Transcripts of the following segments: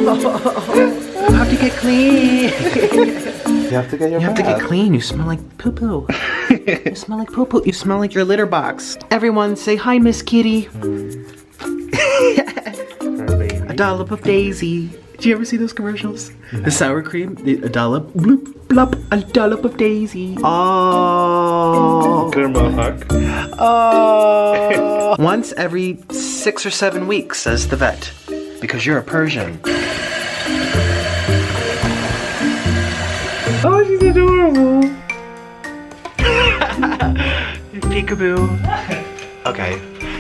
You have to get clean. You have to get your You have to get clean. You smell like poo-poo. You smell like poo-poo. You smell like your litter box. Everyone say hi, Miss Kitty. A dollop of Daisy. Did you ever see those commercials? The sour cream, a dollop, bloop, blop, a dollop of Daisy. Oh. Good mohawk. Oh. Once every 6 or 7 weeks, says the vet, because you're a Persian. Oh, she's adorable. Peekaboo. Okay,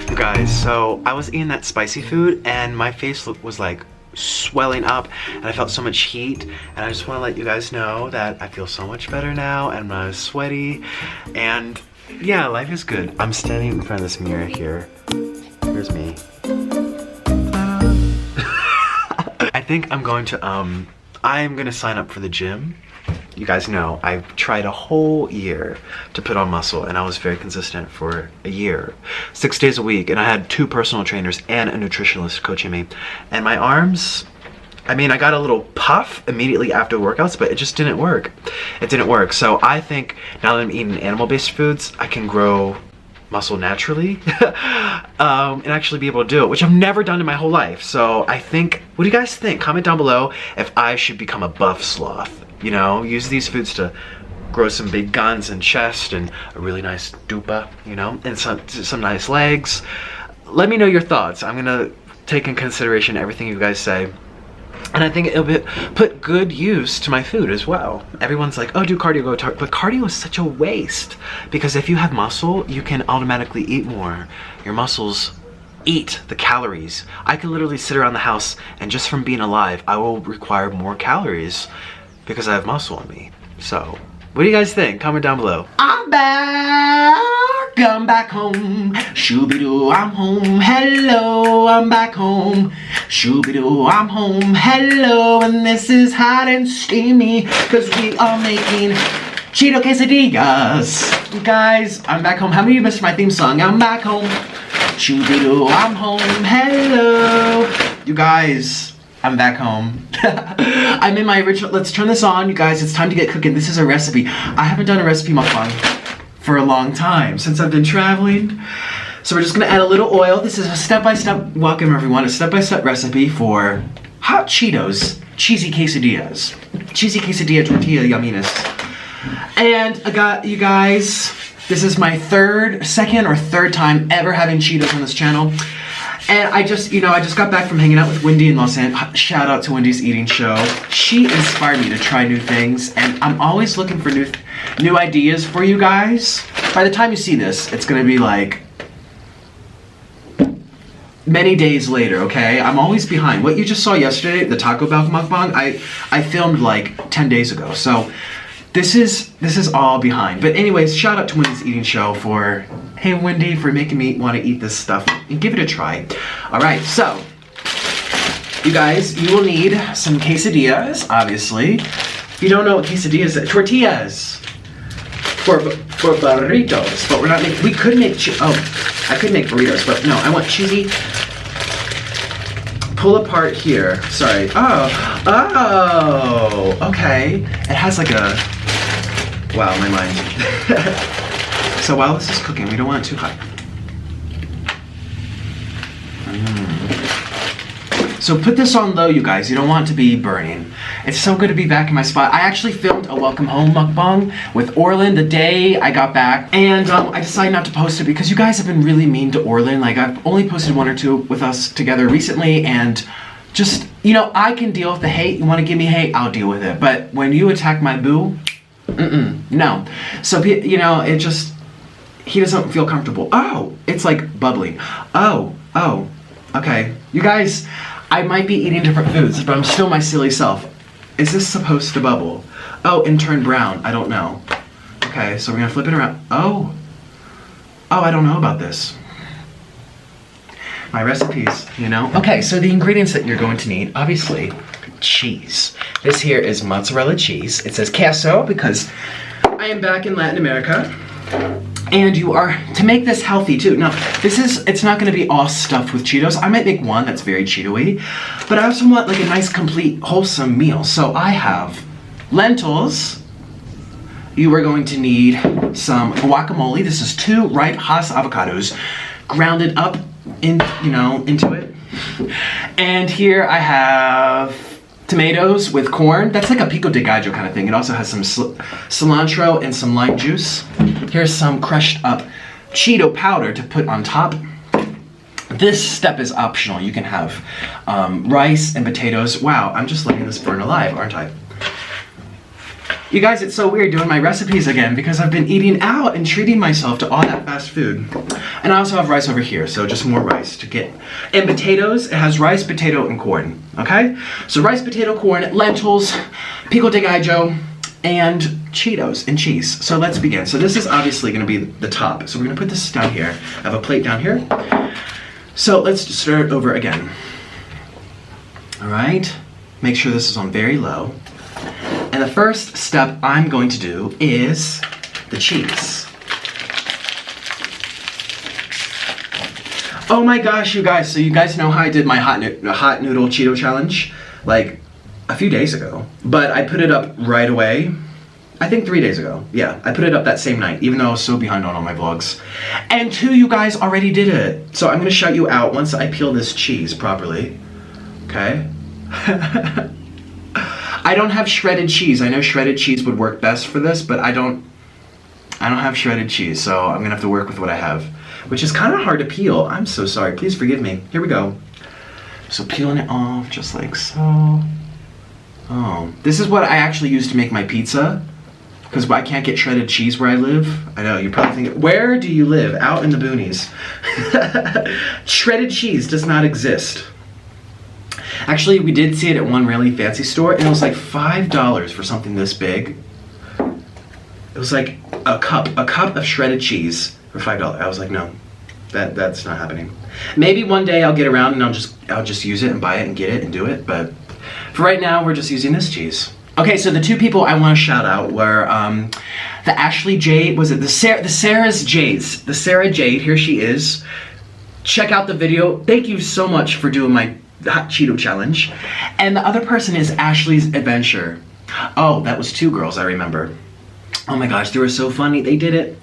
you guys, so I was eating that spicy food and my face was like swelling up and I felt so much heat, and I just want to let you guys know that I feel so much better now and I'm not sweaty, and yeah, life is good. I'm standing in front of this mirror here. Here's me. I think I'm going to sign up for the gym. You guys know I've tried a whole year to put on muscle, and I was very consistent for a year, 6 days a week, and I had 2 personal trainers and a nutritionist coaching me. And my arms, I mean, I got a little puff immediately after workouts, but it just didn't work. It didn't work. So I think now that I'm eating animal-based foods, I can grow muscle naturally and actually be able to do it, which I've never done in my whole life. So I think, what do you guys think? Comment down below if I should become a buff sloth. You know, use these foods to grow some big guns and chest and a really nice dupa, you know, and some nice legs. Let me know your thoughts. I'm gonna take in consideration everything you guys say. And I think it'll put good use to my food as well. Everyone's like, oh, do cardio, but cardio is such a waste, because if you have muscle, you can automatically eat more. Your muscles eat the calories. I can literally sit around the house and just from being alive, I will require more calories because I have muscle in me. So, what do you guys think? Comment down below. I'm back home. Shooby-doo, I'm home. Hello, I'm back home. Shooby-doo, I'm home. Hello, and this is hot and steamy, because we are making Cheeto Quesadillas. You guys, I'm back home. How many of you missed my theme song? I'm back home. Shooby-doo, I'm home. Hello. You guys, I'm back home. I'm in my original, let's turn this on, you guys, it's time to get cooking. This is a recipe. I haven't done a recipe mukbang for a long time, since I've been traveling. So we're just gonna add a little oil. This is a step-by-step, welcome everyone, a step-by-step recipe for Hot Cheetos Cheesy Quesadillas. Cheesy Quesadilla Tortilla Yumminess. And I got, you guys, this is my second or third time ever having Cheetos on this channel. And I just got back from hanging out with Wendy in Los Angeles. Shout out to Wendy's eating show. She inspired me to try new things, and I'm always looking for new ideas for you guys. By the time you see this, it's gonna be like many days later, okay? I'm always behind. What you just saw yesterday, the Taco Bell mukbang, I filmed like 10 days ago. So this is all behind. But anyways, shout out to Wendy's eating show for, hey Wendy, for making me want to eat this stuff and give it a try. All right, so you guys, you will need some quesadillas, obviously. If you don't know what quesadillas are, tortillas for burritos, but we're not making, I could make burritos, but no, I want cheesy. Pull apart here, sorry. Oh, okay. It has like a, wow, my mind. So while this is cooking, we don't want it too hot. So put this on low, you guys. You don't want it to be burning. It's so good to be back in my spot. I actually filmed a welcome home mukbang with Orlin the day I got back. And I decided not to post it because you guys have been really mean to Orlin. Like, I've only posted 1 or 2 with us together recently, and just, you know, I can deal with the hate. You want to give me hate, I'll deal with it. But when you attack my boo, no. So, you know, it just, he doesn't feel comfortable. Oh, it's like bubbling. Oh, okay. You guys, I might be eating different foods, but I'm still my silly self. Is this supposed to bubble? Oh, and turn brown. I don't know. Okay, so we're gonna flip it around. Oh, I don't know about this. My recipes, you know? Okay, so the ingredients that you're going to need, obviously, cheese. This here is mozzarella cheese. It says queso because I am back in Latin America. And you are, to make this healthy too. Now, it's not gonna be all stuffed with Cheetos. I might make one that's very Cheeto-y, but I also want like a nice, complete, wholesome meal. So I have lentils. You are going to need some guacamole. This is 2 ripe Hass avocados grounded up into it. And here I have tomatoes with corn. That's like a pico de gallo kind of thing. It also has some cilantro and some lime juice. Here's some crushed up Cheeto powder to put on top. This step is optional. You can have rice and potatoes. Wow, I'm just letting this burn alive, aren't I? You guys, it's so weird doing my recipes again because I've been eating out and treating myself to all that fast food. And I also have rice over here, so just more rice to get. And potatoes, it has rice, potato, and corn, okay? So rice, potato, corn, lentils, pico de gallo, and Cheetos and cheese. So let's begin. So this is obviously gonna be the top. So we're gonna put this down here. I have a plate down here. So let's start over again. All right, make sure this is on very low. And the first step I'm going to do is the cheese. Oh my gosh, you guys, so you guys know how I did my hot noodle Cheeto challenge like a few days ago, but I put it up right away. I think 3 days ago. Yeah, I put it up that same night, even though I was so behind on all my vlogs. And 2 you guys already did it. So I'm gonna shout you out once I peel this cheese properly. Okay? I don't have shredded cheese. I know shredded cheese would work best for this, but I don't have shredded cheese, so I'm gonna have to work with what I have, which is kind of hard to peel. I'm so sorry, please forgive me. Here we go. So peeling it off just like so. Oh, this is what I actually use to make my pizza, because I can't get shredded cheese where I live. I know, you're probably thinking, where do you live? Out in the boonies. Shredded cheese does not exist. Actually, we did see it at one really fancy store, and it was like $5 for something this big. It was like a cup of shredded cheese for $5. I was like, no, that's not happening. Maybe one day I'll get around and I'll just use it and buy it and get it and do it, but for right now, we're just using this cheese. Okay, so the 2 people I want to shout out were the Ashley Jade, was it the Sarah's Jades? The Sarah Jade, here she is. Check out the video. Thank you so much for doing my Hot Cheeto challenge. And the other person is Ashley's Adventure. Oh, that was 2 girls, I remember. Oh my gosh, they were so funny. They did it.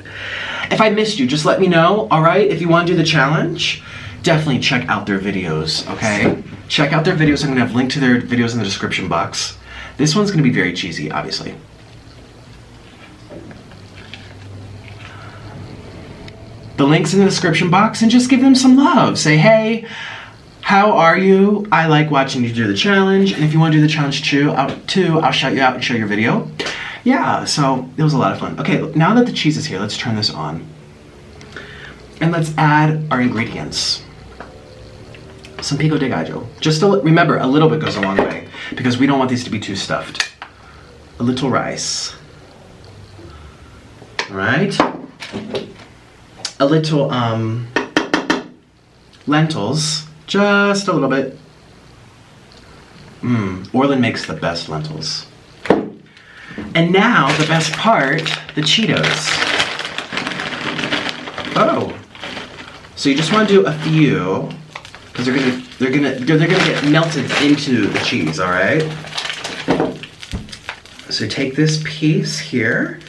If I missed you, just let me know, all right? If you want to do the challenge, definitely check out their videos, okay? Check out their videos. I'm gonna have a link to their videos in the description box. This one's gonna be very cheesy, obviously. The link's in the description box, and just give them some love. Say, hey, how are you? I like watching you do the challenge, and if you want to do the challenge too, I'll shout you out and show your video. Yeah, so it was a lot of fun. Okay, now that the cheese is here, let's turn this on. And let's add our ingredients. Some pico de gallo. Just remember, a little bit goes a long way, because we don't want these to be too stuffed. A little rice. All right. A little lentils. Just a little bit. Orland makes the best lentils. And now the best part, the Cheetos. Oh. So you just want to do a few, because they're gonna get melted into the cheese, all right? So take this piece here,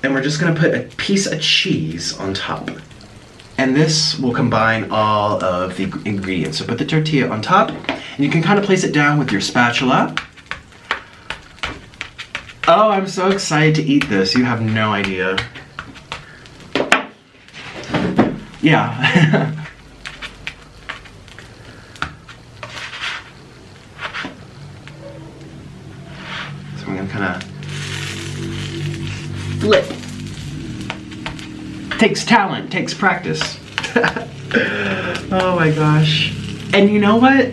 and we're just gonna put a piece of cheese on top. And this will combine all of the ingredients. So put the tortilla on top, and you can kind of place it down with your spatula. Oh, I'm so excited to eat this. You have no idea. Yeah. So I'm gonna kind of flip. Takes talent, takes practice. Oh my gosh. And you know what?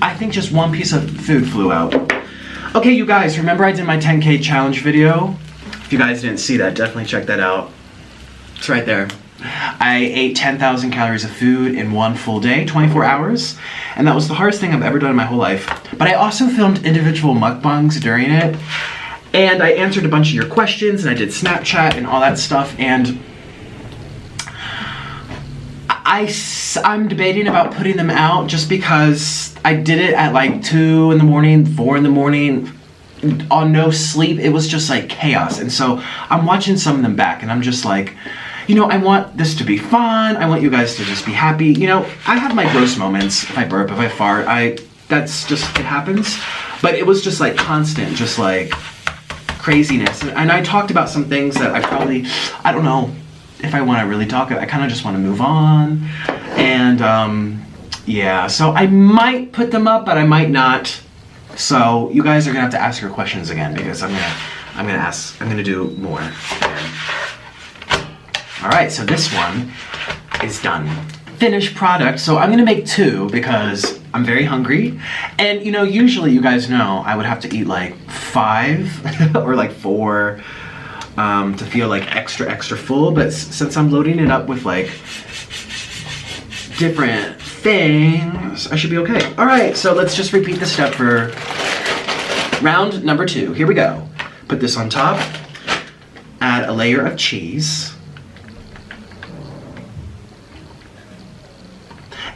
I think just one piece of food flew out. Okay, you guys, remember I did my 10K challenge video? If you guys didn't see that, definitely check that out. It's right there. I ate 10,000 calories of food in one full day, 24 hours, and that was the hardest thing I've ever done in my whole life. But I also filmed individual mukbangs during it, and I answered a bunch of your questions, and I did Snapchat and all that stuff, and I'm debating about putting them out just because I did it at like 2 in the morning, 4 in the morning, on no sleep. It was just like chaos. And so I'm watching some of them back and I'm just like, you know, I want this to be fun. I want you guys to just be happy. You know, I have my gross moments. If I burp, if I fart, that's just, it happens. But it was just like constant, just like craziness. And I talked about some things that I don't know if I want to really talk. I kind of just want to move on. And yeah, so I might put them up, but I might not. So you guys are gonna have to ask your questions again because I'm gonna do more. All right, so this one is done. Finished product. So I'm gonna make 2 because I'm very hungry. And you know, usually you guys know I would have to eat like 5 or like 4 to feel like extra full. But since I'm loading it up with like different things, I should be okay. All right, so let's just repeat the step for round number 2. Here we go. Put this on top, add a layer of cheese.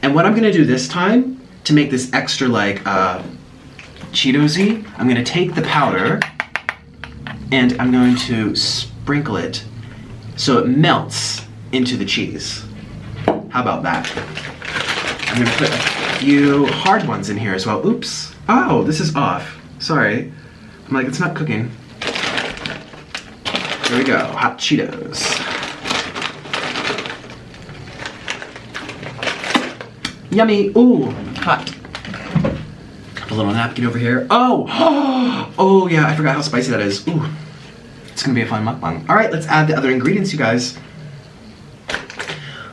And what I'm gonna do this time, to make this extra like Cheetos-y, I'm gonna take the powder and I'm going to sprinkle it so it melts into the cheese. How about that? I'm gonna put a few hard ones in here as well. Oops. Oh, this is off. Sorry. I'm like, it's not cooking. Here we go, hot Cheetos. Yummy. Ooh, hot. Have a little napkin over here. Oh! Oh yeah, I forgot how spicy that is. Ooh. It's gonna be a fun mukbang. All right, let's add the other ingredients, you guys.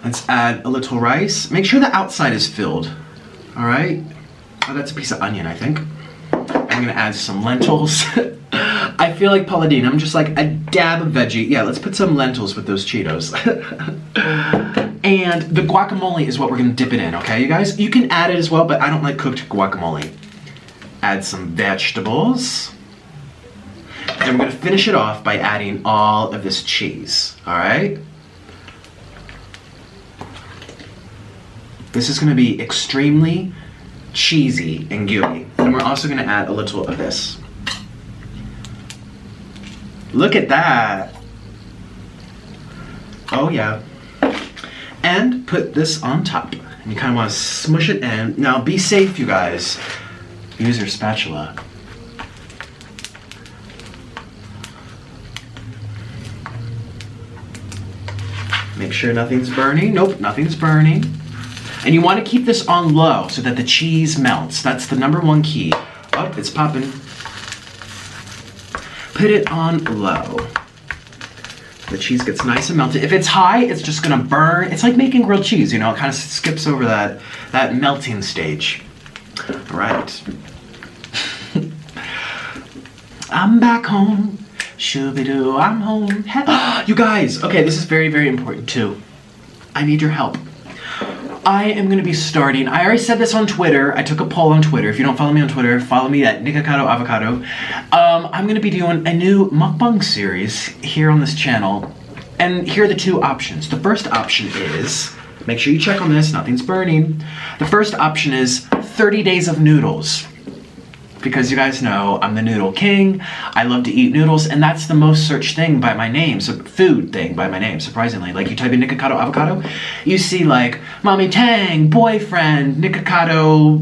Let's add a little rice. Make sure the outside is filled. All right. Oh, that's a piece of onion, I think. I'm gonna add some lentils. I feel like Pauladine. I'm just like a dab of veggie. Yeah, let's put some lentils with those Cheetos. And the guacamole is what we're gonna dip it in, okay, you guys? You can add it as well, but I don't like cooked guacamole. Add some vegetables. And we're gonna finish it off by adding all of this cheese, all right? This is gonna be extremely cheesy and gooey. And we're also gonna add a little of this. Look at that. Oh yeah. And put this on top. And you kind of want to smush it in. Now be safe, you guys. Use your spatula. Make sure nothing's burning. Nope, nothing's burning. And you want to keep this on low so that the cheese melts. That's the #1 key. Oh, it's popping. Put it on low. The cheese gets nice and melted. If it's high, it's just gonna burn. It's like making grilled cheese, you know, it kind of skips over that melting stage. All right. I'm back home. Shooby-doo, I'm home. You guys, okay, this is very, very important too. I need your help. I am gonna be starting, I already said this on Twitter. I took a poll on Twitter. If you don't follow me on Twitter, follow me at Nikocado Avocado. I'm gonna be doing a new mukbang series here on this channel. And here are the 2 options. The first option is, make sure you check on this, nothing's burning. The first option is 30 days of noodles. Because you guys know I'm the noodle king. I love to eat noodles, and that's the most searched thing by my name. So food thing by my name, surprisingly. Like you type in Nikocado Avocado, you see like Mommy Tang, boyfriend, Nikocado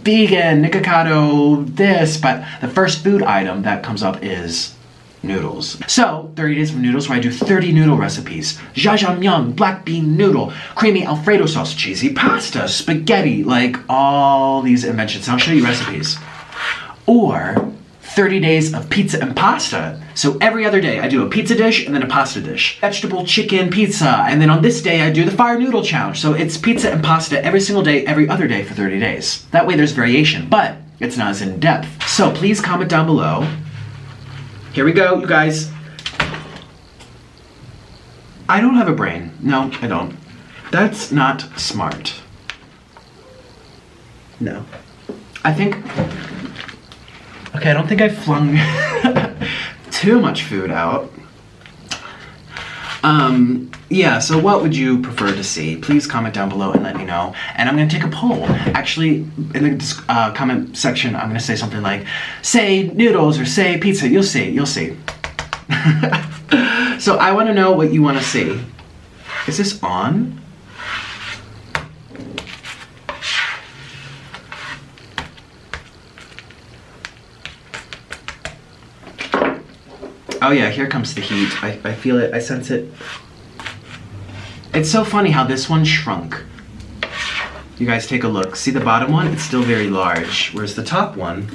vegan, Nikocado this, but the first food item that comes up is noodles. So 30 days of noodles where I do 30 noodle recipes. Jajangmyeon, black bean noodle, creamy Alfredo sauce, cheesy pasta, spaghetti, like all these inventions. And I'll show you recipes. Or 30 days of pizza and pasta. So every other day I do a pizza dish and then a pasta dish. Vegetable, chicken, pizza, and then on this day I do the fire noodle challenge. So it's pizza and pasta every single day, every other day for 30 days. That way there's variation, but it's not as in depth. So please comment down below. Here we go, you guys. I don't have a brain. No, I don't. That's not smart. No. I think... Okay, I don't think I flung too much food out. yeah, so what would you prefer to see? Please comment down below and let me know. And I'm gonna take a poll. Actually, in the comment section, I'm gonna say something like, say noodles or say pizza. You'll see, you'll see. So I wanna know what you wanna see. Is this on? Oh yeah, here comes the heat. I feel it, I sense it. It's so funny how this one shrunk. You guys take a look. See the bottom one? It's still very large. Whereas the top one,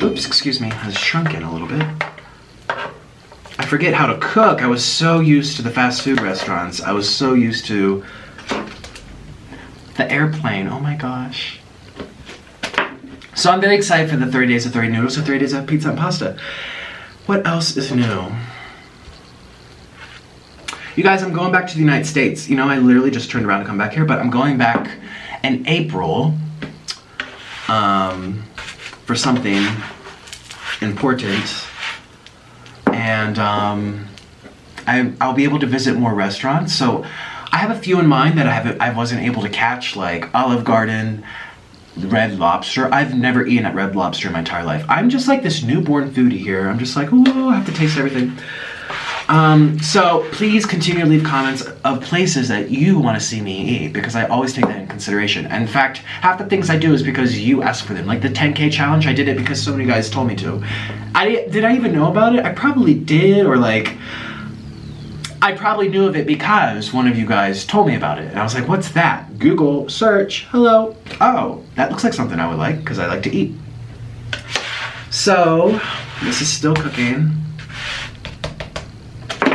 oops, excuse me, has shrunken a little bit. I forget how to cook. I was so used to the fast food restaurants. I was so used to the airplane. Oh my gosh. So I'm very excited for the 30 days of 30 noodles or 30 days of pizza and pasta. What else is new? You guys, I'm going back to the United States. You know, I literally just turned around to come back here, but I'm going back in April for something important. And I'll be able to visit more restaurants. So I have a few in mind that I wasn't able to catch, like Olive Garden, Red Lobster. I've never eaten at Red Lobster in my entire life. I'm just like this newborn foodie here. I'm just like, oh, I have to taste everything. So please continue to leave comments of places that you want to see me eat, because I always take that in consideration. And in fact, half the things I do is because you ask for them. Like the 10K challenge, I did it because so many guys told me to. Did I even know about it? I probably did, or like, I probably knew of it because one of you guys told me about it. And I was like, what's that? Google, search, hello. Oh, that looks like something I would like, because I like to eat. So, this is still cooking.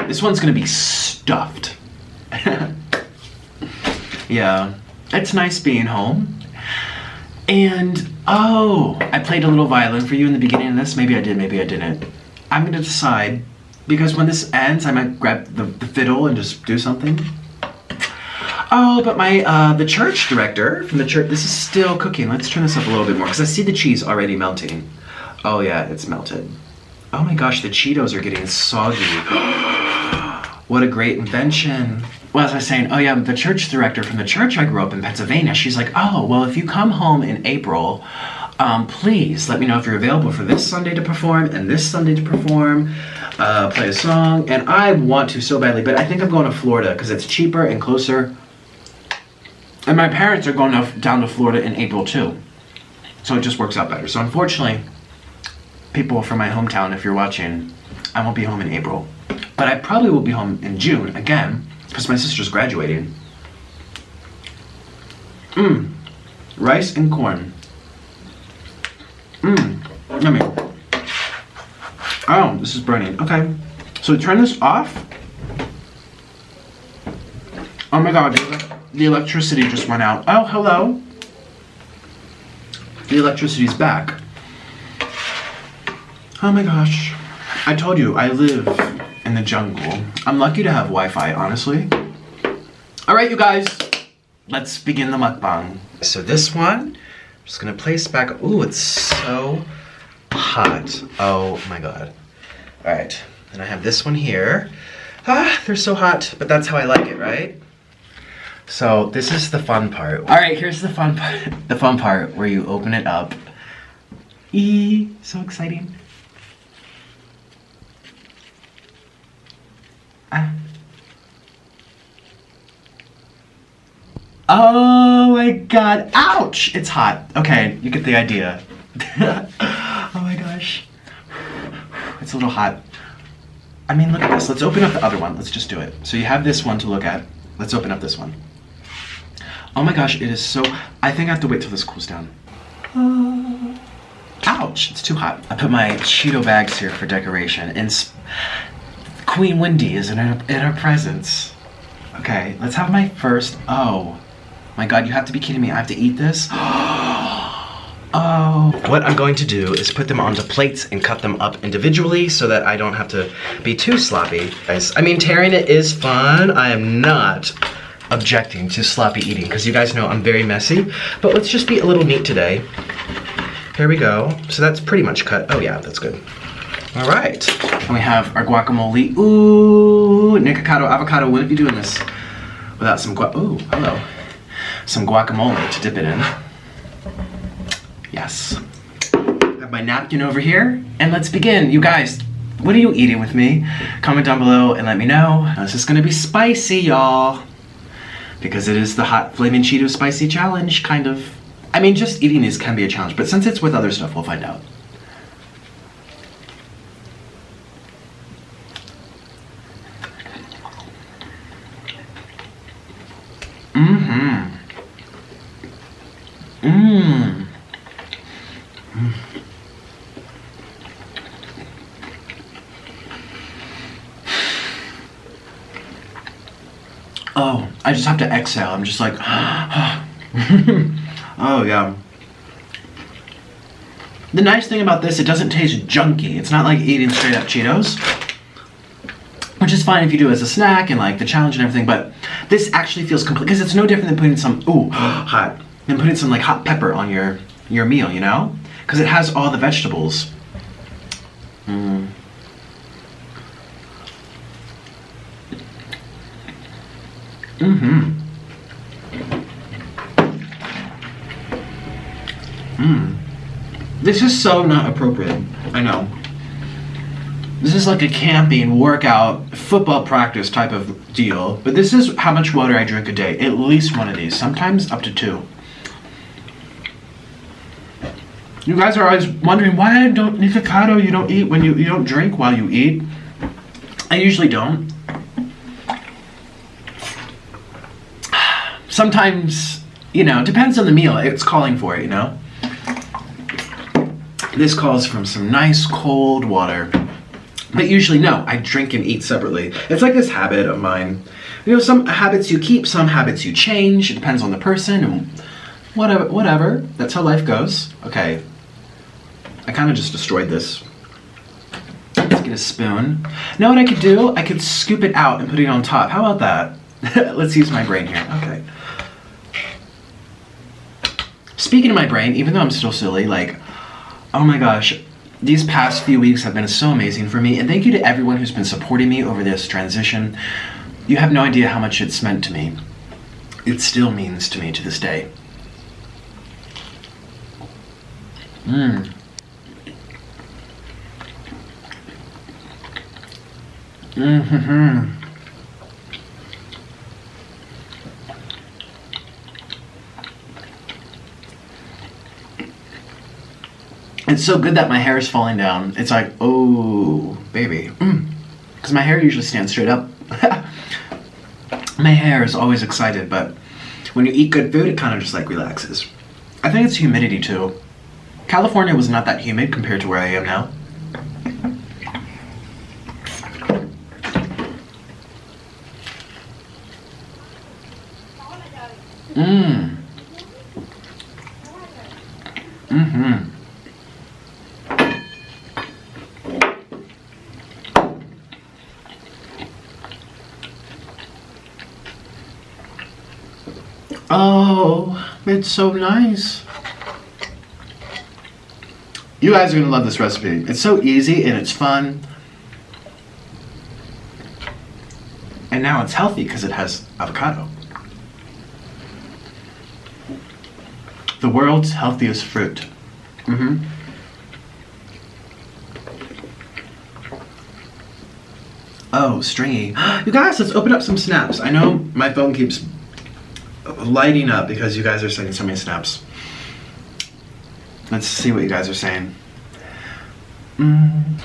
This one's gonna be stuffed. Yeah, it's nice being home. And, oh, I played a little violin for you in the beginning of this. Maybe I did, maybe I didn't. I'm gonna decide, because when this ends, I might grab the fiddle and just do something. Oh, but the church director from the church, this is still cooking. Let's turn this up a little bit more, because I see the cheese already melting. Oh yeah, it's melted. Oh my gosh, the Cheetos are getting soggy. What a great invention. Well, as I was saying, oh yeah, the church director from the church I grew up in Pennsylvania, she's like, oh, well, if you come home in April, please let me know if you're available for this Sunday to perform and this Sunday to perform, play a song. And I want to so badly, but I think I'm going to Florida because it's cheaper and closer. And my parents are going down to Florida in April too. So it just works out better. So unfortunately, people from my hometown, if you're watching, I won't be home in April. But I probably will be home in June again, because my sister's graduating. Rice and corn. Yummy. Oh, this is burning. Okay. So turn this off. Oh my god, the electricity just went out. Oh, hello. The electricity's back. Oh my gosh. I told you, I live in the jungle. I'm lucky to have Wi-Fi, honestly. All right, you guys, let's begin the mukbang. So this one, I'm just gonna place back. Ooh, it's so hot. Oh my god. All right, and I have this one here. Ah, they're so hot, but that's how I like it, right? So this is the fun part. All right, here's the fun part. The fun part where you open it up. So exciting. Oh my god, ouch! It's hot. Okay, you get the idea. Oh my gosh. It's a little hot. I mean, look at this. Let's open up the other one. Let's just do it. So you have this one to look at. Let's open up this one. Oh my gosh, it is so... I think I have to wait till this cools down. Ouch, it's too hot. I put my Cheeto bags here for decoration, and Queen Wendy is in her presence. Okay, let's have my first... Oh my god, you have to be kidding me. I have to eat this? Oh. What I'm going to do is put them onto plates and cut them up individually so that I don't have to be too sloppy. Guys, I mean, tearing it is fun. I am not objecting to sloppy eating because you guys know I'm very messy, but let's just be a little neat today. Here we go. So that's pretty much cut. Oh yeah, that's good. All right. And we have our guacamole. Ooh, Nikocado avocado. Wouldn't be doing this without some ooh, hello. Some guacamole to dip it in. Yes. I have my napkin over here, and let's begin. You guys, what are you eating with me? Comment down below and let me know. Now, this is gonna be spicy, y'all. Because it is the hot flaming Cheetos spicy challenge, kind of. I mean, just eating these can be a challenge, but since it's with other stuff, we'll find out. Mm-hmm. Mmm. Oh, I just have to exhale. I'm just like, oh yeah. The nice thing about this, it doesn't taste junky. It's not like eating straight up Cheetos, which is fine if you do it as a snack and like the challenge and everything, but this actually feels complete, because it's no different than putting some, ooh, hot, than putting some like hot pepper on your meal, you know? Because it has all the vegetables. Mm. Mm-hmm. Mmm. This is so not appropriate. I know. This is like a camping, workout, football practice type of deal. But this is how much water I drink a day. At least one of these. Sometimes up to 2. You guys are always wondering why I don't Nikocado, you don't eat when you don't drink while you eat. I usually don't. Sometimes, you know, it depends on the meal. It's calling for it, you know? This calls from some nice cold water. But usually, no, I drink and eat separately. It's like this habit of mine. You know, some habits you keep, some habits you change. It depends on the person and whatever. That's how life goes. Okay. I kind of just destroyed this. Let's get a spoon. Know what I could do? I could scoop it out and put it on top. How about that? Let's use my brain here. Okay. Speaking of my brain, even though I'm still silly, like, oh my gosh, these past few weeks have been so amazing for me, and thank you to everyone who's been supporting me over this transition. You have no idea how much it's meant to me. It still means to me to this day. Mmm. Mm-hmm. It's so good that my hair is falling down. It's like, oh, baby. Because my hair usually stands straight up. My hair is always excited, but when you eat good food, it kind of just like relaxes. I think it's humidity too. California was not that humid compared to where I am now. Mmm. Mm-hmm. Oh, it's so nice. You guys are gonna love this recipe. It's so easy and it's fun. And now it's healthy because it has avocado. The world's healthiest fruit. Mm-hmm. Oh, stringy. You guys, let's open up some snaps. I know my phone keeps lighting up because you guys are sending so many snaps. Let's see what you guys are saying.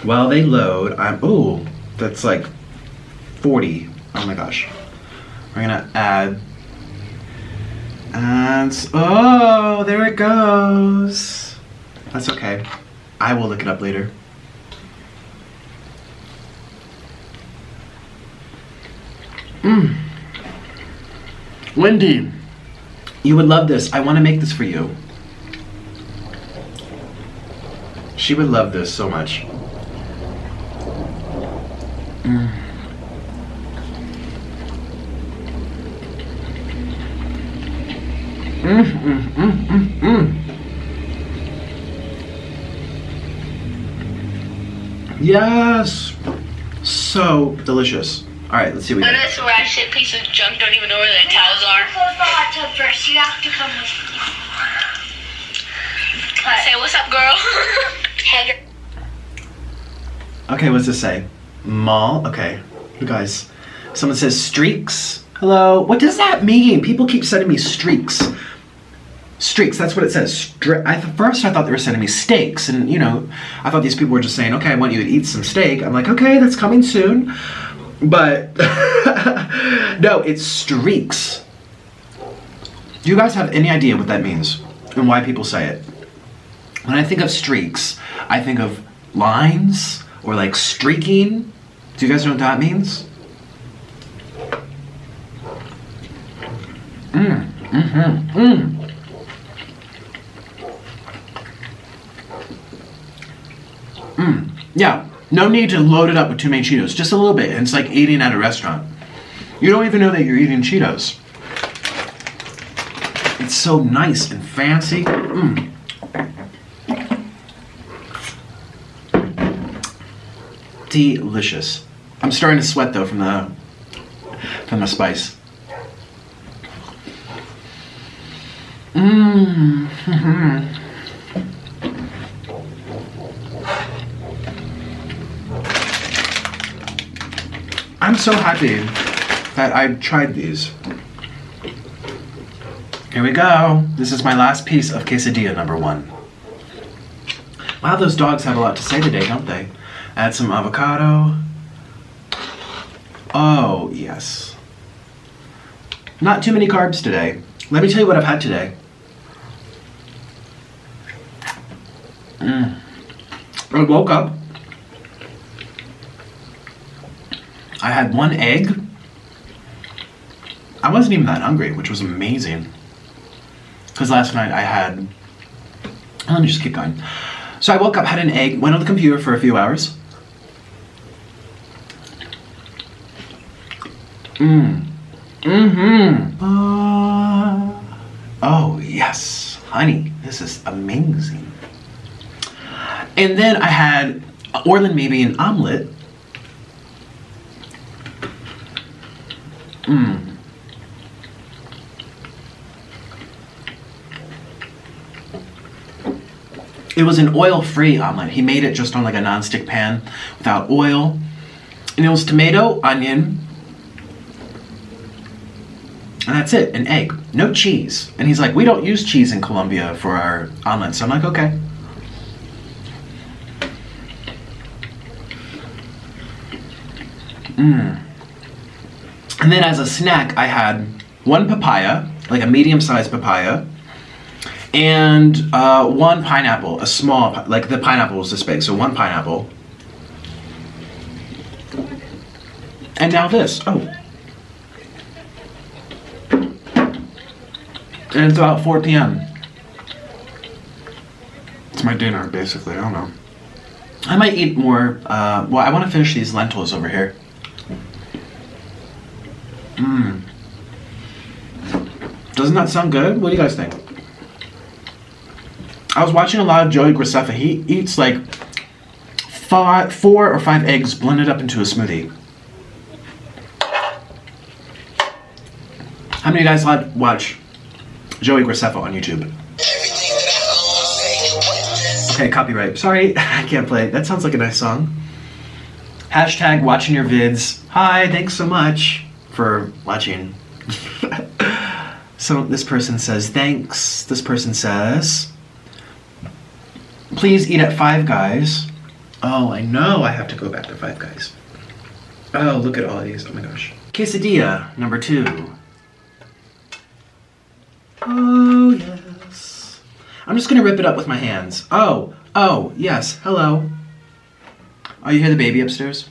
While they load, oh, that's like 40. Oh my gosh. We're gonna add, and oh, there it goes. That's okay. I will look it up later. Wendy, you would love this. I want to make this for you. She would love this so much. Yes. So delicious. All right, let's see what we When got. this rat shit piece of junk don't even know where the towels are. Close the hot tub first. You have to come with me. Say what's up, girl. Hey, Okay, what's this say? Mall. Okay, you guys. Someone says streaks. Hello. What does that mean? People keep sending me streaks. Streaks. That's what it says. At first, I thought they were sending me steaks, and you know, I thought these people were just saying, "Okay, I want you to eat some steak." I'm like, "Okay, that's coming soon." But no, it's streaks. Do you guys have any idea what that means and why people say it? When I think of streaks, I think of lines or like streaking. Do you guys know what that means? Yeah, no need to load it up with too many Cheetos. Just a little bit. And it's like eating at a restaurant. You don't even know that you're eating Cheetos. It's so nice and fancy. Delicious. I'm starting to sweat though from the spice. I'm so happy that I tried these. Here we go. This is my last piece of quesadilla number 1. Wow, those dogs have a lot to say today, don't they? Add some avocado. Oh, yes. Not too many carbs today. Let me tell you what I've had today. I woke up. I had 1 egg. I wasn't even that hungry, which was amazing. Because last night I had... Let me just keep going. So I woke up, had an egg, went on the computer for a few hours. Oh, yes. Honey, this is amazing. And then I had Orland maybe an omelet. It was an oil-free omelet. He made it just on like a non-stick pan without oil. And it was tomato, onion, and that's it, an egg. No cheese. And he's like, we don't use cheese in Colombia for our omelets. So I'm like, okay. And then as a snack, I had 1 papaya, like a medium-sized papaya, and 1 pineapple, a small, like the pineapple was this big, so 1 pineapple. And now this, oh. And it's about 4 p.m. It's my dinner, basically, I don't know. I might eat more, well, I want to finish these lentils over here. Doesn't that sound good? What do you guys think? I was watching a lot of Joey Graceffa. He eats like 4 or 5 eggs blended up into a smoothie. How many of you guys watch Joey Graceffa on YouTube? Okay, copyright. Sorry, I can't play it. That sounds like a nice song. Hashtag watching your vids. Hi, thanks so much for watching. So this person says, thanks. This person says, please eat at Five Guys. Oh, I know I have to go back to Five Guys. Oh, look at all these. Oh my gosh. Quesadilla number 2. Oh, yes. I'm just gonna rip it up with my hands. Oh, yes. Hello. Oh, you hear the baby upstairs?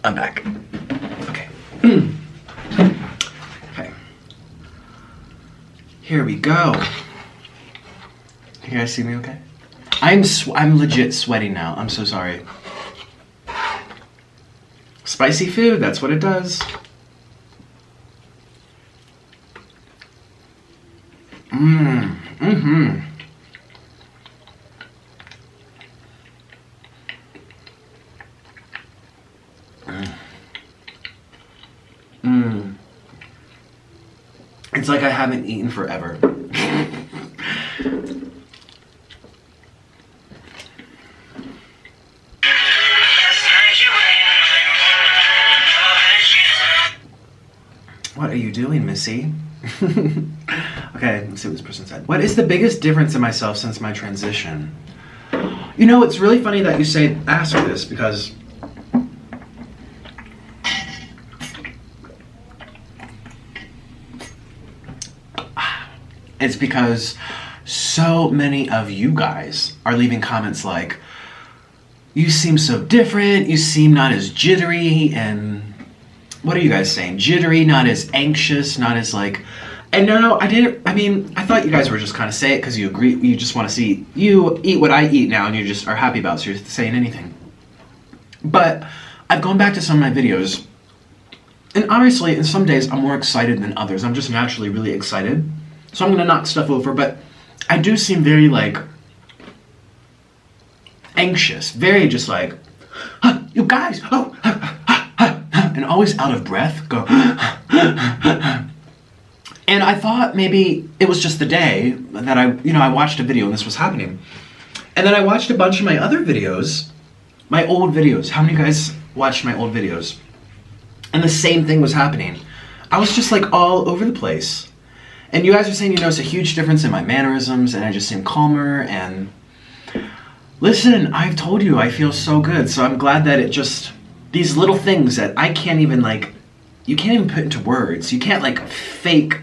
I'm back. Okay. Okay. Here we go. You guys see me okay? I'm legit sweating now. I'm so sorry. Spicy food, that's what it does. It's like I haven't eaten forever. What are you doing, Missy? Okay, let's see what this person said. What is the biggest difference in myself since my transition? You know, it's really funny that you say ask this, because it's because so many of you guys are leaving comments like, you seem so different, you seem not as jittery, and what are you guys saying? Jittery, not as anxious, not as like, and no, I didn't, I mean, I thought you guys were just kind of saying it because you agree, you just want to see, you eat what I eat now and you just are happy about it, so you're saying anything. But I've gone back to some of my videos, and obviously in some days I'm more excited than others. I'm just naturally really excited. So I'm gonna knock stuff over, but I do seem very like anxious, very just like, you guys, oh, and always out of breath, go, and I thought maybe it was just the day that I watched a video and this was happening. And then I watched a bunch of my other videos, my old videos. How many of you guys watched my old videos? And the same thing was happening. I was just like all over the place. And you guys are saying you notice a huge difference in my mannerisms and I just seem calmer, and listen, I've told you I feel so good. So I'm glad that it just, these little things that I can't even like, you can't even put into words. You can't like fake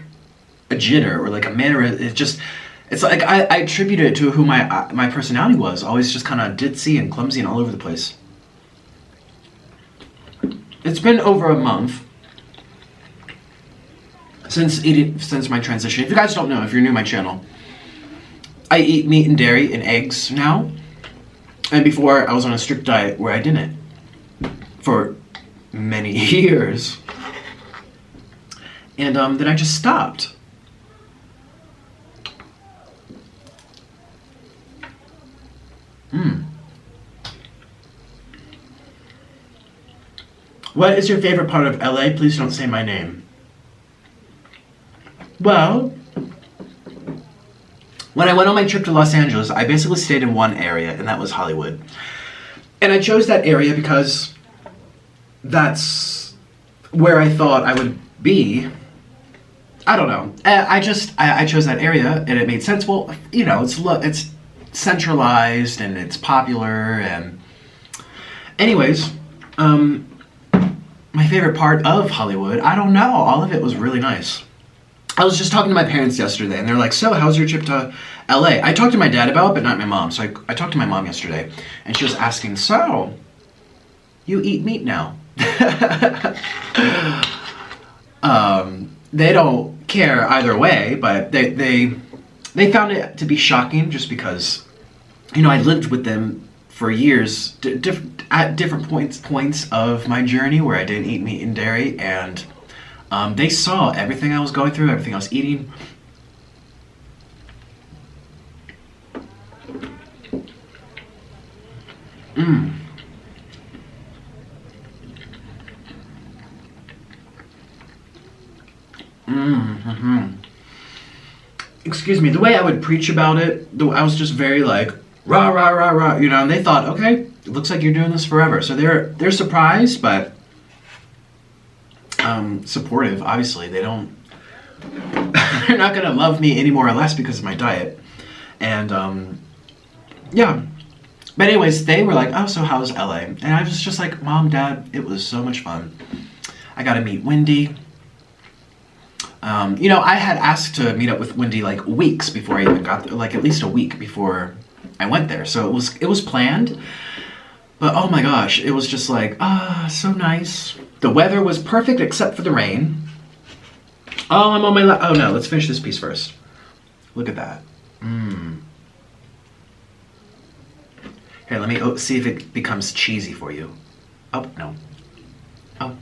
a jitter or like a mannerism. It's like I attributed it to who my personality was. Always just kind of ditzy and clumsy and all over the place. It's been over a month since my transition. If you guys don't know, if you're new to my channel, I eat meat and dairy and eggs now. And before I was on a strict diet where I didn't for many years. And then I just stopped. What is your favorite part of LA? Please don't say my name. Well, when I went on my trip to Los Angeles, I basically stayed in one area, and that was Hollywood. And I chose that area because that's where I thought I would be. I don't know. I chose that area, and it made sense. Well, you know, it's centralized and it's popular, and anyways, my favorite part of Hollywood, I don't know. All of it was really nice. I was just talking to my parents yesterday, and they're like, so how was your trip to LA? I talked to my dad about it, but not my mom. So I talked to my mom yesterday, and she was asking, so you eat meat now? They don't care either way, but they found it to be shocking just because, you know, I lived with them for years at different points of my journey where I didn't eat meat and dairy, and they saw everything I was going through, everything I was eating. Excuse me, the way I would preach about it, I was just very like, rah, rah, rah, rah, you know, and they thought, okay, it looks like you're doing this forever. So they're surprised, but supportive. Obviously, they're not gonna love me any more or less because of my diet. And yeah, but anyways, they were like, oh, so how's LA? And I was just like, Mom, Dad, it was so much fun. I got to meet Wendy. You know, I had asked to meet up with Wendy like weeks before I even got there, like at least a week before I went there. So it was planned, but oh my gosh, it was just like, so nice. The weather was perfect except for the rain. Oh, I'm on my oh no, let's finish this piece first. Look at that. Here, let me see if it becomes cheesy for you. Oh, no. Oh.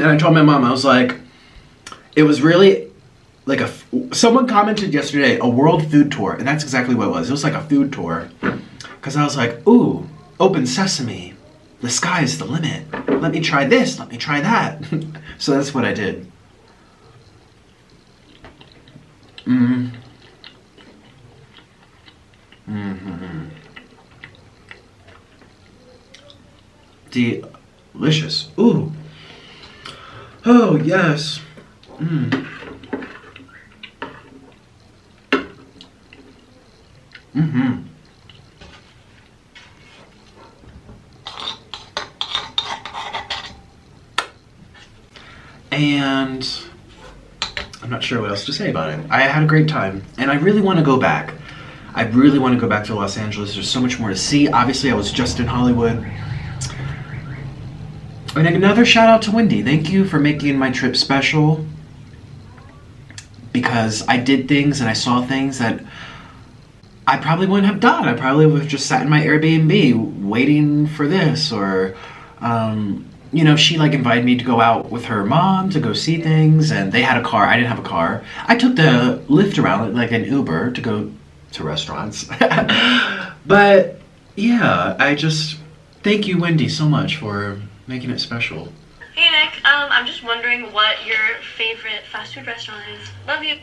And I told my mom, I was like, it was really like someone commented yesterday, a world food tour. And that's exactly what it was. It was like a food tour. Because I was like, ooh, open sesame. The sky's the limit. Let me try this. Let me try that. So that's what I did. Delicious. Ooh. Oh, yes. And I'm not sure what else to say about it. I had a great time, and I really want to go back. I really want to go back to Los Angeles. There's so much more to see. Obviously, I was just in Hollywood. And another shout out to Wendy. Thank you for making my trip special. Because I did things and I saw things that I probably wouldn't have done. I probably would have just sat in my Airbnb waiting for this. Or, you know, she like invited me to go out with her mom to go see things. And they had a car. I didn't have a car. I took the Lyft around, like an Uber, to go to restaurants. But yeah, I just thank you, Wendy, so much for making it special. Hey Nick, I'm just wondering what your favorite fast food restaurant is. Love you.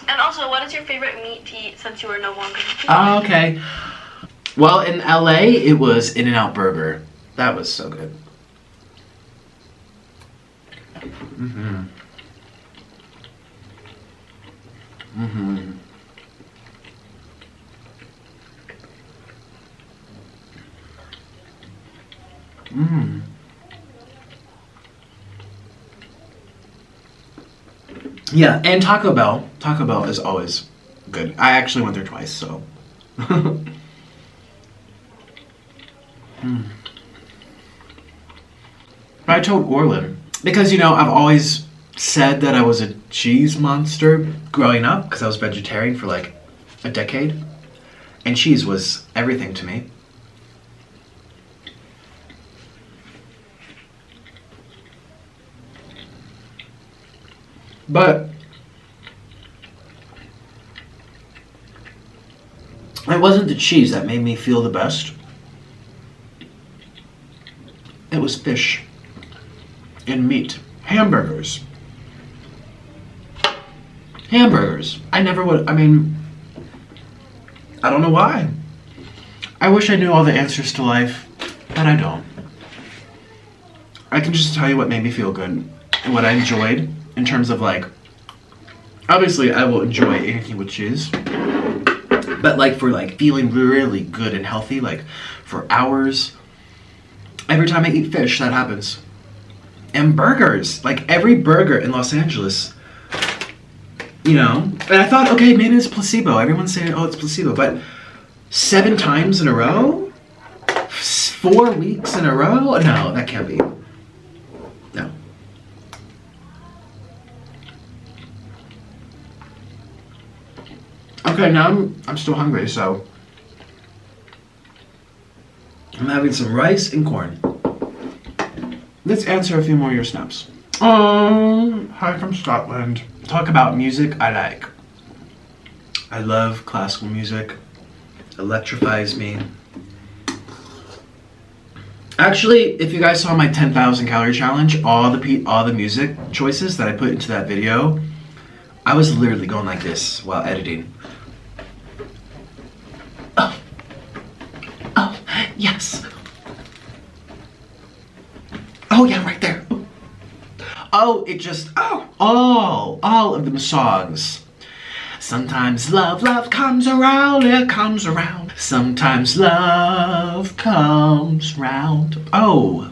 And also, what is your favorite meat to eat since you are no longer? Oh, okay. Well, in LA, it was In-N-Out Burger. That was so good. Yeah, and Taco Bell. Taco Bell is always good. I actually went there twice, so. But I told Orlin, because, you know, I've always said that I was a cheese monster growing up, because I was vegetarian for like a decade, and cheese was everything to me. But it wasn't the cheese that made me feel the best. It was fish and meat. Hamburgers. Hamburgers. I never would, I mean, I don't know why. I wish I knew all the answers to life, but I don't. I can just tell you what made me feel good and what I enjoyed. In terms of like, obviously I will enjoy anything with cheese, but like for like feeling really good and healthy, like for hours, every time I eat fish, that happens. And burgers, like every burger in Los Angeles, you know, and I thought, okay, maybe it's placebo. Everyone's saying, oh, it's placebo, but 7 times in a row? 4 weeks in a row? No, that can't be. No. Okay, now I'm still hungry, so I'm having some rice and corn. Let's answer a few more of your snaps. Hi from Scotland. Talk about music I like. I love classical music. Electrifies me. Actually, if you guys saw my 10,000 calorie challenge, all the music choices that I put into that video, I was literally going like this while editing. Oh, yes. Oh yeah, right there. Oh, it just, all of them songs. Sometimes love comes around, it comes around. Sometimes love comes round. Oh,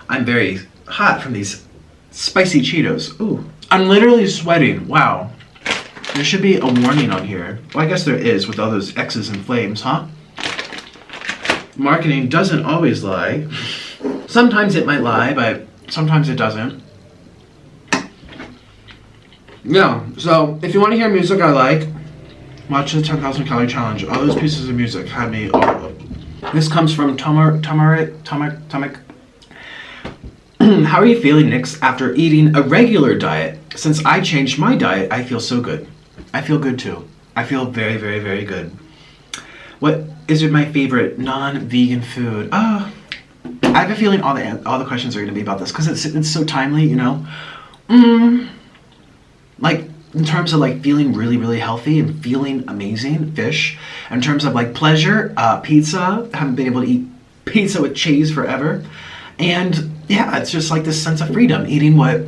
I'm very hot from these spicy Cheetos. Ooh, I'm literally sweating. Wow. There should be a warning on here. Well, I guess there is with all those X's and flames, huh? Marketing doesn't always lie. Sometimes it might lie, but sometimes it doesn't. Yeah, so if you want to hear music I like, watch the 10,000 calorie challenge. All those pieces of music had me all up. This comes from Tomik. How are you feeling, Nix, after eating a regular diet? Since I changed my diet, I feel so good. I feel good too. I feel very, very, very good. What is my favorite non-vegan food? I have a feeling all the questions are going to be about this because it's so timely, you know. Like in terms of like feeling really, really healthy and feeling amazing, fish. In terms of like pleasure, pizza. I haven't been able to eat pizza with cheese forever. And yeah, it's just like this sense of freedom, eating what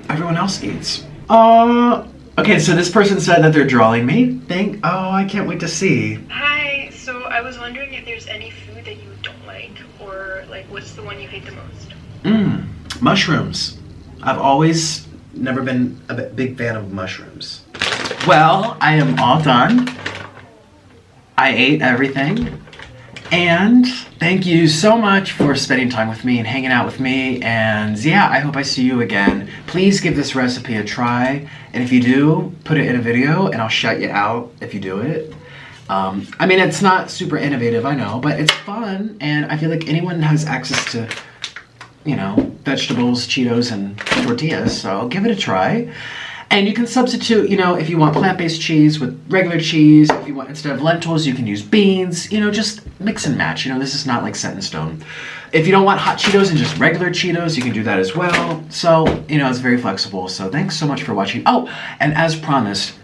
everyone else eats. Okay, so this person said that they're drawing me. I can't wait to see. Hi, so I was wondering if there's any food that you don't like, or like what's the one you hate the most? Mushrooms. I've always never been a big fan of mushrooms. Well, I am all done. I ate everything. And thank you so much for spending time with me and hanging out with me. And yeah, I hope I see you again. Please give this recipe a try. And if you do, put it in a video and I'll shout you out if you do it. I mean, it's not super innovative, I know, but it's fun. And I feel like anyone has access to, you know, vegetables, Cheetos, and tortillas. So give it a try. And you can substitute, you know, if you want plant-based cheese with regular cheese. If you want, instead of lentils, you can use beans. You know, just mix and match. You know, this is not like set in stone. If you don't want hot Cheetos and just regular Cheetos, you can do that as well. So, you know, it's very flexible. So thanks so much for watching. Oh, and as promised,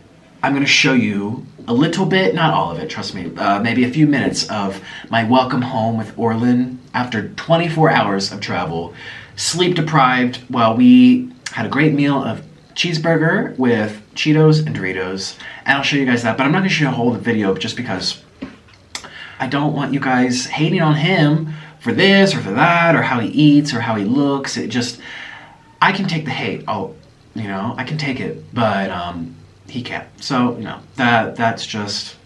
I'm going to show you a little bit, not all of it, trust me, maybe a few minutes of my welcome home with Orlin after 24 hours of travel. Sleep deprived while we had a great meal of cheeseburger with Cheetos and Doritos, and I'll show you guys that, but I'm not going to show you a whole video just because I don't want you guys hating on him for this or for that or how he eats or how he looks. It just, I can take the hate. Oh, you know, I can take it, but he can't. So, you know, that's just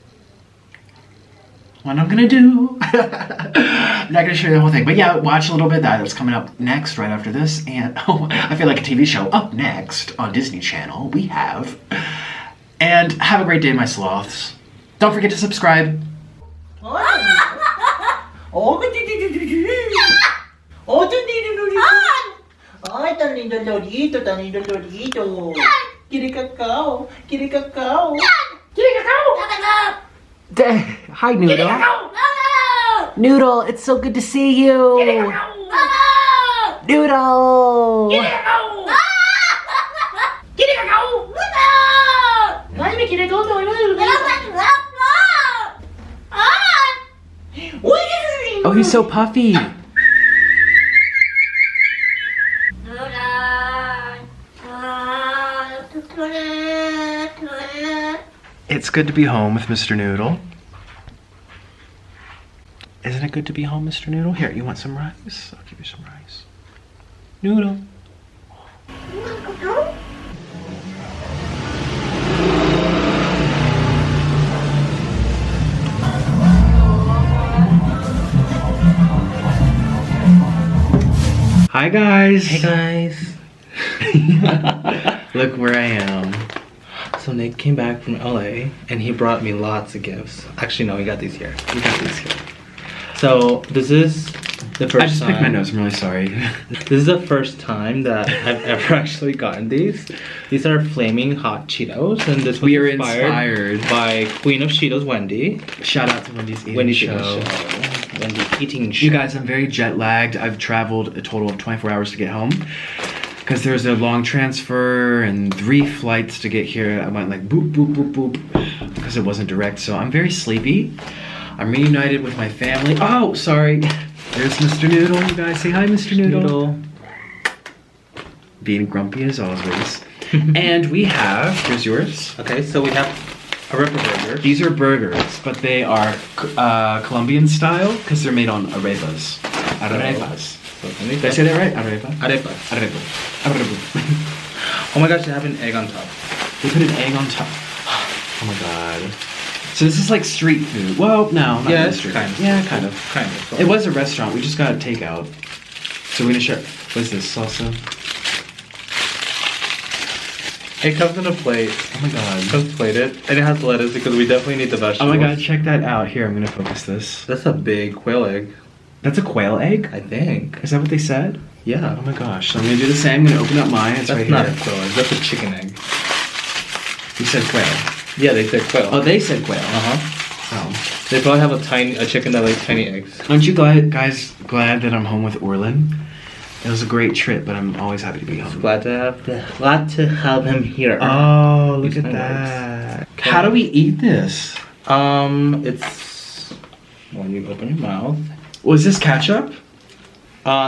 what I'm gonna do. I'm not gonna show you the whole thing, but yeah, watch a little bit. That's coming up next, right after this. And I feel like a TV show. Up next on Disney Channel, we have. And have a great day, my sloths. Don't forget to subscribe. Hi, Noodle. Noodle, it's so good to see you. Noodle. Oh, he's so puffy. It's good to be home with Mr. Noodle. Isn't it good to be home, Mr. Noodle? Here, you want some rice? I'll give you some rice. Noodle. Hi, guys. Hey guys. Look where I am. So Nick came back from LA and he brought me lots of gifts. Actually, no, he got these here. We got these here. So this is the first time. I just picked my nose. I'm really sorry. This is the first time that I've ever actually gotten these. These are flaming hot Cheetos, and this was We are inspired by Queen of Cheetos, Wendy. Shout out to Wendy's eating Wendy's show. Wendy's eating show. You guys, I'm very jet lagged. I've traveled a total of 24 hours to get home because there's a long transfer and 3 flights to get here. I went like boop, boop, boop, boop because it wasn't direct. So I'm very sleepy. I'm reunited with my family. Oh, sorry. There's Mr. Noodle. You guys say hi, Mr. Noodle. Being grumpy as always. And we have, here's yours. Okay, so we have arepa burgers. These are burgers, but they are Colombian style because they're made on arepas. Arepas. Did I say that right? Arepa? Arepa. Arepa. Arepa. Oh my gosh, they have an egg on top. They put an egg on top. Oh my god. So this is like street food. Well, no. Not Yeah, really it's street kind food. of. Yeah, kind of. Kind of. It was a restaurant. We just got a takeout. So we're gonna share. What is this? Salsa? It comes in a plate. Oh my god. It comes plated. And it has lettuce because we definitely need the Oh vegetables. my god, check that out. Here, I'm gonna focus this. That's a big quail egg. That's a quail egg? I think. Is that what they said? Yeah. Oh my gosh. So I'm gonna do the same. I'm gonna open up mine. It's That's right not here. a quail egg. That's a chicken egg. You said quail. Yeah, they said quail. Oh, they said quail. Uh-huh. Oh. They probably have a chicken that lays tiny eggs. Aren't you guys glad that I'm home with Orlin? It was a great trip, but I'm always happy to be home. Glad to have him here. Oh, look Use at my that. words. How do we eat this? It's when you open your mouth. Was this ketchup?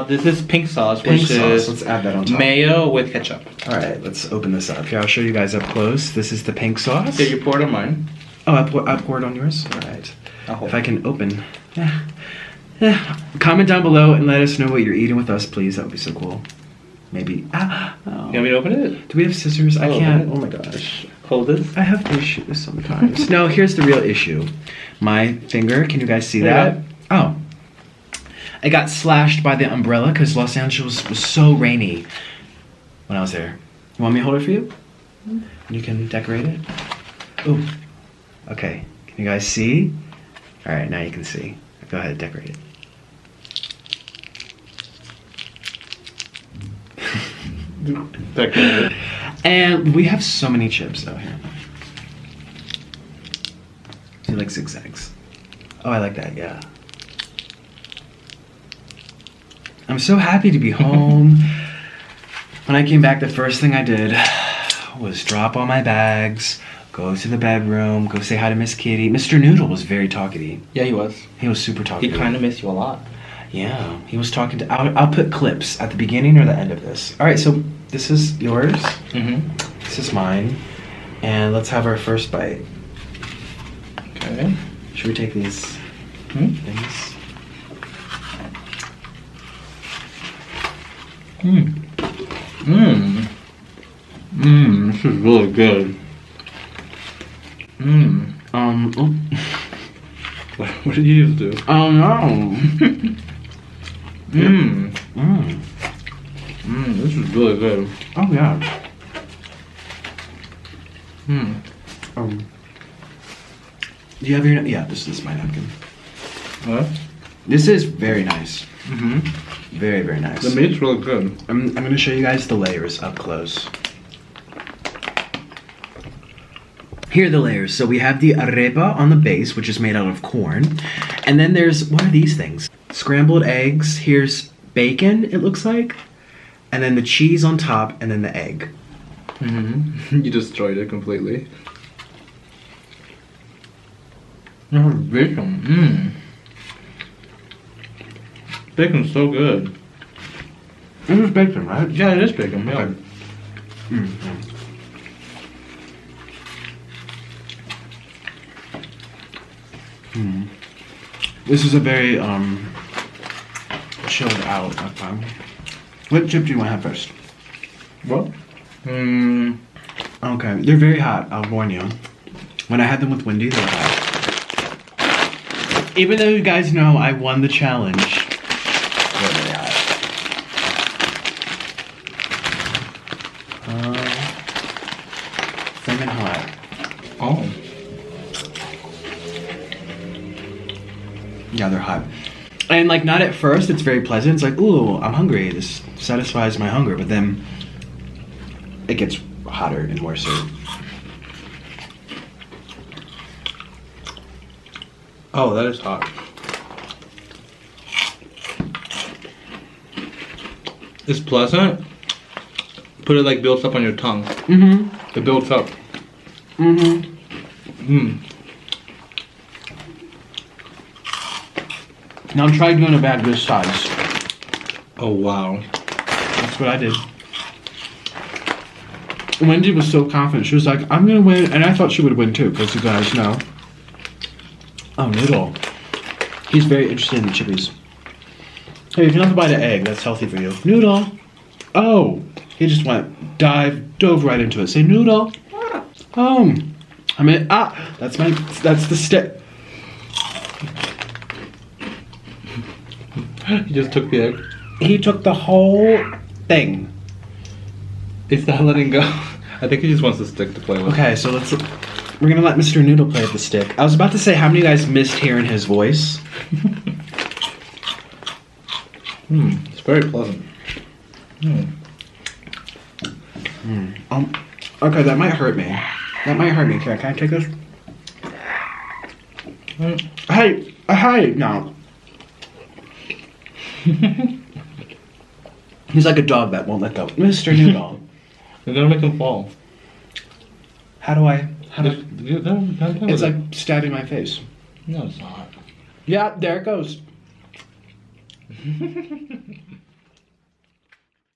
This is pink sauce, Pink which sauce. is Let's add that on top. mayo with ketchup. All right, let's open this up. Here, I'll show you guys up close. This is the pink sauce. Here, you pour it on mine. Oh, I poured on yours? All right. I'll hold If I can open. Comment down below and let us know what you're eating with us, please. That would be so cool. Maybe. You want me to open it? Do we have scissors? I Oh, can't. open it. Oh my gosh. Hold this. I have issues sometimes. No, here's the real issue. My finger. Can you guys see that? Oh. I got slashed by the umbrella because Los Angeles was so rainy when I was there. You want me to hold it for you? And you can decorate it? Ooh. Okay. Can you guys see? All right, now you can see. Go ahead, decorate it. Decorate it. And we have so many chips though here. Do you like zigzags? Oh, I like that, yeah. I'm so happy to be home. When I came back, the first thing I did was drop all my bags, go to the bedroom, go say hi to Miss Kitty. Mr. Noodle was very talkative. Yeah, he was. He was super He talkative. kind of missed you a lot. Yeah, he was talking to. I'll put clips at the beginning or the end of this. All right, so this is yours. Mm-hmm. This is mine, and let's have our first bite. Okay. Should we take these things? This is really good. Oh. What did you just do? Oh no. This is really good. Oh yeah. Do you have your? Yeah, this is my napkin. What? This is very nice. Mm-hmm. Very, very nice. The meat's really good. I'm gonna show you guys the layers up close. Here are the layers. So we have the arepa on the base, which is made out of corn. And then there's, what are these things? Scrambled eggs. Here's bacon, it looks like. And then the cheese on top, and then the egg. Mm-hmm. You destroyed it completely. Oh, bacon. Bacon's so good. This is bacon, right? Yeah, it is bacon. Yeah. Okay. This is a very chilled out mukbang. What chip do you want to have first? What? Okay, they're very hot, I'll warn you. When I had them with Wendy, they were hot. Even though you guys know I won the challenge, they're very hot. Flamin' hot. Oh. Yeah, they're hot. And like, not at first, it's very pleasant. It's like, ooh, I'm hungry. This satisfies my hunger. But then it gets hotter and worse. Oh, that is hot. It's pleasant. But it like builds up on your tongue. Mm-hmm. It builds up. Mm-hmm. Now try doing a bag this size. Oh wow. That's what I did. Wendy was so confident. She was like, I'm gonna win. And I thought she would win too, because you guys know. Oh, Noodle. He's very interested in the chippies. Hey, if you don't have to buy the egg, that's healthy for you. Noodle. Oh, he just dove right into it. Say Noodle. Oh, I mean, that's the stick. He just took the egg. He took the whole thing. It's not letting go. I think he just wants the stick to play with. Okay, so we're gonna let Mr. Noodle play with the stick. I was about to say, how many of you guys missed hearing his voice? It's very pleasant. Okay, that might hurt me. That might hurt me. Can I take this? Hey, no. He's like a dog that won't let go. Mr. Noodle. You're gonna make him fall. How do I? It's It's like stabbing my face. No, it's not. Yeah, there it goes.